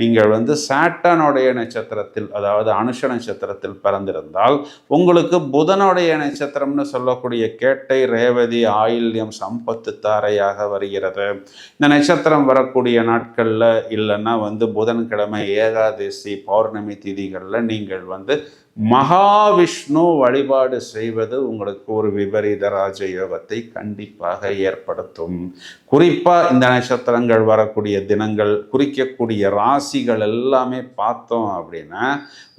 நீங்கள் சாட்டனுடைய நட்சத்திரத்தில், அதாவது அனுஷ நட்சத்திரத்தில் பிறந்திருந்தால் உங்களுக்கு புதனுடைய நட்சத்திரம்னு சொல்லக்கூடிய கேட்டை, ரேவதி, ஆயில்யம், சம்பத்து தாரையாக வருகிறது. இந்த நட்சத்திரம் வரக்கூடிய நாட்களில் இல்லைன்னா புதன்கிழமை, ஏகாதசி, பௌர்ணமி திதிகளில் நீங்கள் மகாவிஷ்ணு வழிபாடு செய்வது உங்களுக்கு ஒரு விபரீத ராஜயோகத்தை கண்டிப்பாக ஏற்படுத்தும். குறிப்பாக இந்த நட்சத்திரங்கள் வரக்கூடிய தினங்கள் குறிக்கக்கூடிய ராசிகள் எல்லாமே பார்த்தோம் அப்படின்னா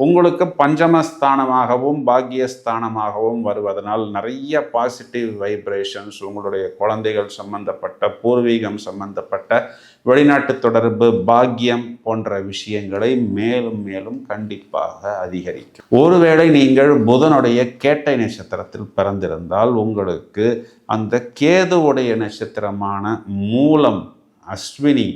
உங்களுக்கு பஞ்சமஸ்தானமாகவும் பாக்கியஸ்தானமாகவும் வருவதனால் நிறைய பாசிட்டிவ் வைப்ரேஷன்ஸ், உங்களுடைய குழந்தைகள் சம்பந்தப்பட்ட, பூர்வீகம் சம்பந்தப்பட்ட, வெளிநாட்டு தொடர்பு, பாக்கியம் போன்ற விஷயங்களை மேலும் மேலும் கண்டிப்பாக அதிகரிக்கும். ஒருவேளை நீங்கள் புதனுடைய கேட்டை நட்சத்திரத்தில் பிறந்திருந்தால் உங்களுக்கு அந்த கேதுவுடைய நட்சத்திரமான மூலம், அஸ்வினி,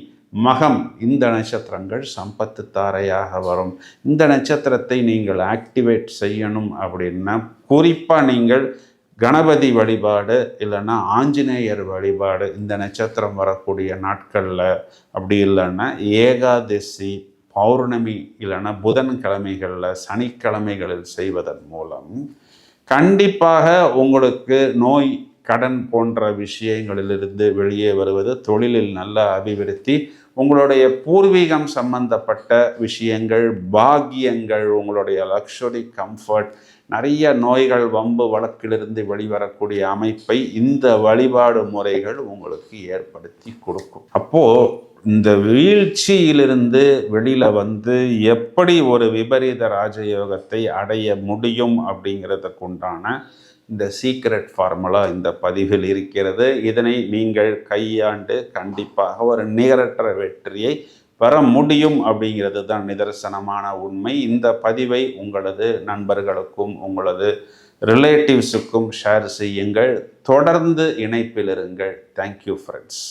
மகம் இந்த நட்சத்திரங்கள் சம்பத்து தாரையாக வரும். இந்த நட்சத்திரத்தை நீங்கள் ஆக்டிவேட் செய்யணும் அப்படின்னா குறிப்பாக நீங்கள் கணபதி வழிபாடு இல்லைன்னா ஆஞ்சநேயர் வழிபாடு இந்த நட்சத்திரம் வரக்கூடிய நாட்களில், அப்படி இல்லைன்னா ஏகாதசி, பௌர்ணமி இல்லைன்னா புதன்கிழமைகளில், சனிக்கிழமைகளில் செய்வதன் மூலம் கண்டிப்பாக உங்களுக்கு நோய், கடன் போன்ற விஷயங்களிலிருந்து வெளியே வருவது, தொழிலில் நல்ல அபிவிருத்தி, உங்களுடைய பூர்வீகம் சம்பந்தப்பட்ட விஷயங்கள், பாக்கியங்கள், உங்களுடைய லக்ஸுரி, கம்ஃபர்ட், நிறைய நோய்கள், வம்பு வழக்கிலிருந்து வெளிவரக்கூடிய அமைப்பை இந்த வழிபாடு முறைகள் உங்களுக்கு ஏற்படுத்தி கொடுக்கும். அப்போது இந்த வீழ்ச்சியிலிருந்து வெளியில் எப்படி ஒரு விபரீத ராஜயோகத்தை அடைய முடியும் அப்படிங்கிறதுக்குண்டான இந்த சீக்ரெட் ஃபார்முலா இந்த பதிவில் இருக்கிறது. இதனை நீங்கள் கையாண்டு கண்டிப்பாக ஒரு நிகரற்ற வெற்றியை பெற முடியும் அப்படிங்கிறது தான் நிதர்சனமான உண்மை. இந்த பதிவை உங்களது நண்பர்களுக்கும் உங்களது ரிலேட்டிவ்ஸுக்கும் ஷேர் செய்யுங்கள். தொடர்ந்து இணைப்பில் இருங்கள். Thank you friends.